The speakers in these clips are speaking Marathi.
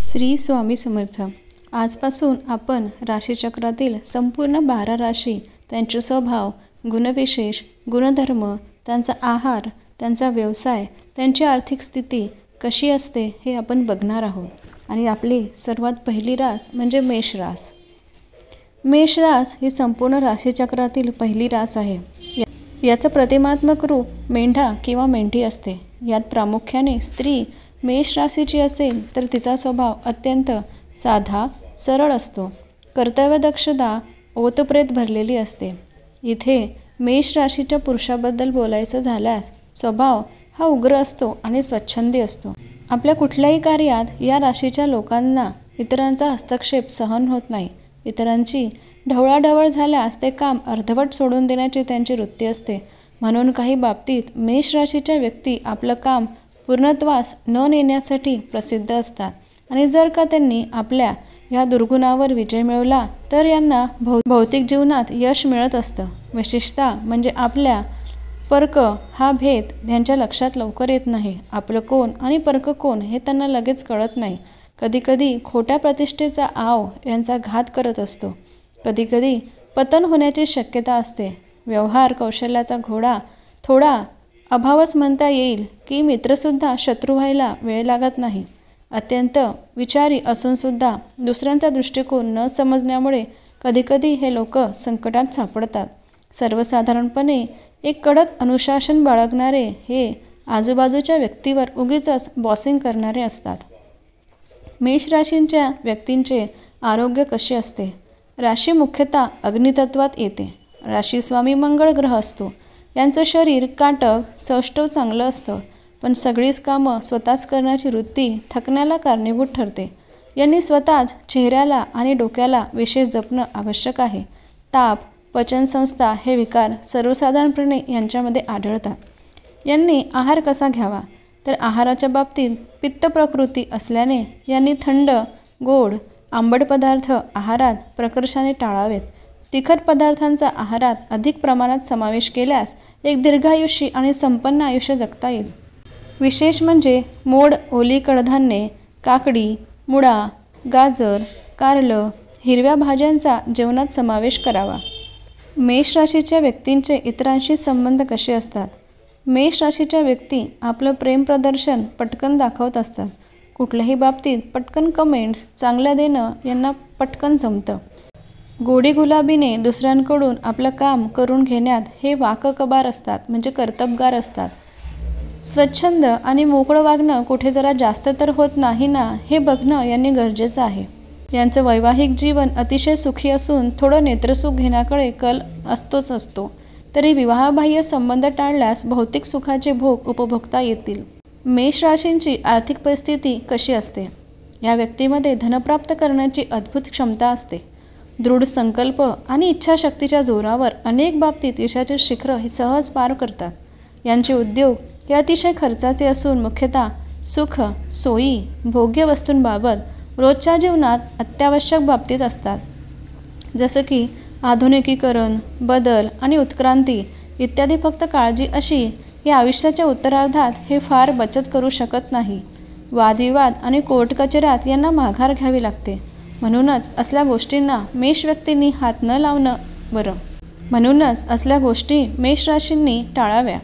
श्री स्वामी समर्थ. आजपासून आपण राशीचक्रातील संपूर्ण 12 राशी, त्यांचे स्वभाव, गुणविशेष, गुणधर्म, त्यांचा आहार, त्यांचा व्यवसाय, त्यांची आर्थिक स्थिती कशी असते हे आपण बघणार आहोत. आणि आपली सर्वात पहिली रास म्हणजे मेष रास. मेष रास ही संपूर्ण राशीचक्रातील पहिली रास आहे. याचं प्रतिमात्मक रूप मेंढा किंवा मेंढी असते. यात प्रामुख्याने स्त्री मेष राशीची असेल तर तिचा स्वभाव अत्यंत साधा सरळ असतो. कर्तव्यदक्षता ओतप्रेत भरलेली असते. इथे मेष राशीच्या पुरुषाबद्दल बोलायचं झाल्यास स्वभाव हा उग्र असतो आणि स्वच्छंदी असतो. आपल्या कुठल्याही कार्यात या राशीच्या लोकांना इतरांचा हस्तक्षेप सहन होत नाही. इतरांची ढवळाढवळ झाल्यास ते काम अर्धवट सोडून देण्याची त्यांची वृत्ती असते. म्हणून काही बाबतीत मेष राशीच्या व्यक्ती आपलं काम पूर्णत्वास न नेण्यासाठी प्रसिद्ध असतात. आणि जर का त्यांनी आपल्या या दुर्गुणावर विजय मिळवला तर यांना भौतिक जीवनात यश मिळत असतं. विशेषतः म्हणजे आपल्या परक हा भेद यांच्या लक्षात लवकर येत नाही. आपलं कोण आणि परक कोण हे त्यांना लगेच कळत नाही. कधीकधी खोट्या प्रतिष्ठेचा आव यांचा घात करत असतो. कधीकधी पतन होण्याची शक्यता असते. व्यवहार कौशल्याचा घोडा थोडा अभावच म्हणता येईल की मित्रसुद्धा शत्रू व्हायला वेळ लागत नाही. अत्यंत विचारी असूनसुद्धा दुसऱ्यांचा दृष्टिकोन न समजण्यामुळे कधीकधी हे लोक संकटात सापडतात. सर्वसाधारणपणे एक कडक अनुशासन बाळगणारे हे आजूबाजूच्या व्यक्तीवर उगीचच बॉसिंग करणारे असतात. मेष राशींच्या व्यक्तींचे आरोग्य कसे असते? राशी मुख्यतः अग्नितत्वात येते. राशी स्वामी मंगळ ग्रह असतो. यांचं शरीर काटक सौष्ठव चांगलं असतं, पण सगळीच कामं स्वतःच करण्याची वृत्ती थकण्याला कारणीभूत ठरते. यांनी स्वतःच चेहऱ्याला आणि डोक्याला विशेष जपणं आवश्यक आहे. ताप, पचनसंस्था हे विकार सर्वसाधारणपणे यांच्यामध्ये आढळतात. यांनी आहार कसा घ्यावा? तर आहाराच्या बाबतीत पित्त प्रकृती असल्याने यांनी थंड, गोड, आंबट पदार्थ आहारात प्रकर्षाने टाळावेत. तिखट पदार्थांचा आहारात अधिक प्रमाणात समावेश केल्यास एक दीर्घायुषी आणि संपन्न आयुष्य जगता येईल. विशेष म्हणजे मोड, ओली कडधान्ये, काकडी, मुळा, गाजर, कारलं, हिरव्या भाज्यांचा जेवणात समावेश करावा. मेष राशीच्या व्यक्तींचे इतरांशी संबंध कसे असतात? मेष राशीच्या व्यक्ती आपलं प्रेम प्रदर्शन पटकन दाखवत असतात. कुठल्याही बाबतीत पटकन कमेंट्स चांगल्या देणं यांना पटकन जमतं. गोडी गुलाबीने दुसऱ्यांकडून आपलं काम करून घेण्यात हे वाककबार असतात, म्हणजे कर्तबगार असतात. स्वच्छंद आणि मोकळं वागणं कुठे जरा जास्त तर होत नाही ना हे बघणं यांनी गरजेचं आहे. यांचं वैवाहिक जीवन अतिशय सुखी असून थोडं नेत्रसुख घेण्याकडे कल असतोच असतो. तरी विवाहबाह्य संबंध टाळल्यास भौतिक सुखाचे भोग उपभोगता येतील. मेष राशींची आर्थिक परिस्थिती कशी असते? या व्यक्तीमध्ये धनप्राप्त करण्याची अद्भुत क्षमता असते. दृढ संकल्प आणि इच्छाशक्तीच्या जोरावर अनेक बाबतीत यशाचे शिखर हे सहज पार करतात. यांचे उद्योग हे अतिशय खर्चाचे असून मुख्यतः सुख, सोयी, भोग्य वस्तूंबाबत रोजच्या जीवनात अत्यावश्यक बाबतीत असतात. जसं की आधुनिकीकरण, बदल आणि उत्क्रांती इत्यादी. फक्त काळजी अशी या आयुष्याच्या उत्तरार्धात हे फार बचत करू शकत नाही. वादविवाद आणि कोर्ट कचेऱ्यात यांना माघार घ्यावी लागते. म्हणूनच असल्या गोष्टींना मेष व्यक्तींनी हात न लावणं बरं. म्हणूनच असल्या गोष्टी मेष राशींनी टाळाव्या.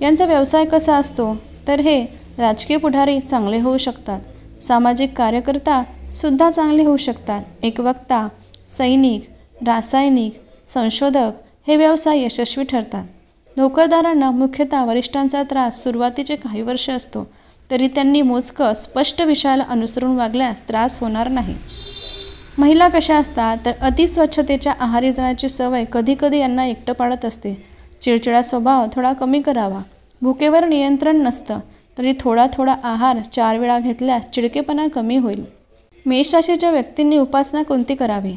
यांचा व्यवसाय कसा असतो? तर हे राजकीय पुढारी चांगले होऊ शकतात. सामाजिक कार्यकर्ता सुद्धा चांगले होऊ शकतात. एक वक्ता, सैनिक, रासायनिक, संशोधक हे व्यवसाय यशस्वी ठरतात. नोकरदारांना मुख्यतः वरिष्ठांचा त्रास सुरुवातीचे काही वर्ष असतो, तरी त्यांनी मोजकं स्पष्ट विषयाला अनुसरून वागल्यास त्रास होणार नाही. महिला कशा असतात? तर अतिस्वच्छतेच्या आहारी जाण्याची सवय कधीकधी यांना एकटं पाडत असते. चिडचिडा स्वभाव थोडा कमी करावा. भुकेवर नियंत्रण नसतं, तरी थोडा थोडा आहार 4 वेळा घेतल्यास चिडकेपणा कमी होईल. मेष राशीच्या व्यक्तींनी उपासना कोणती करावी?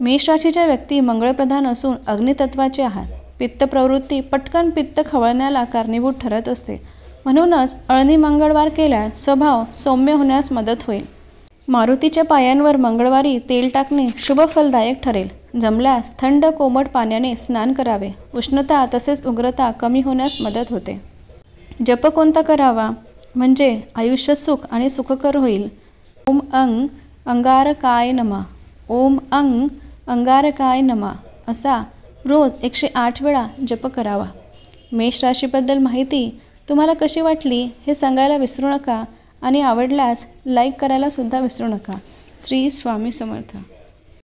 मेष राशीच्या व्यक्ती मंगळप्रधान असून अग्नितत्वाचे आहात. पित्त प्रवृत्ती पटकन पित्त खवळण्याला कारणीभूत ठरत असते. म्हणूनच अळणी मंगळवार केल्यास स्वभाव सौम्य होण्यास मदत होईल. मारुतीच्या पायांवर मंगळवारी तेल टाकणे शुभ फलदायक ठरेल. जमल्यास थंड कोमट पाण्याने स्नान करावे. उष्णता तसेच उग्रता कमी होण्यास मदत होते. जप कोणता करावा? म्हणजे आयुष्य सुख आणि सुखकर होईल. ओम अंग अंगारकाय नमः, ओम अंग अंगारकाय नमः असा रोज 108 वेळा जप करावा. मेष राशीबद्दल माहिती तुम्हाला कशी वाटली हे सांगायला विसरू नका आणि आवडल्यास लाईक करायला सुद्धा विसरू नका. श्री स्वामी समर्थ.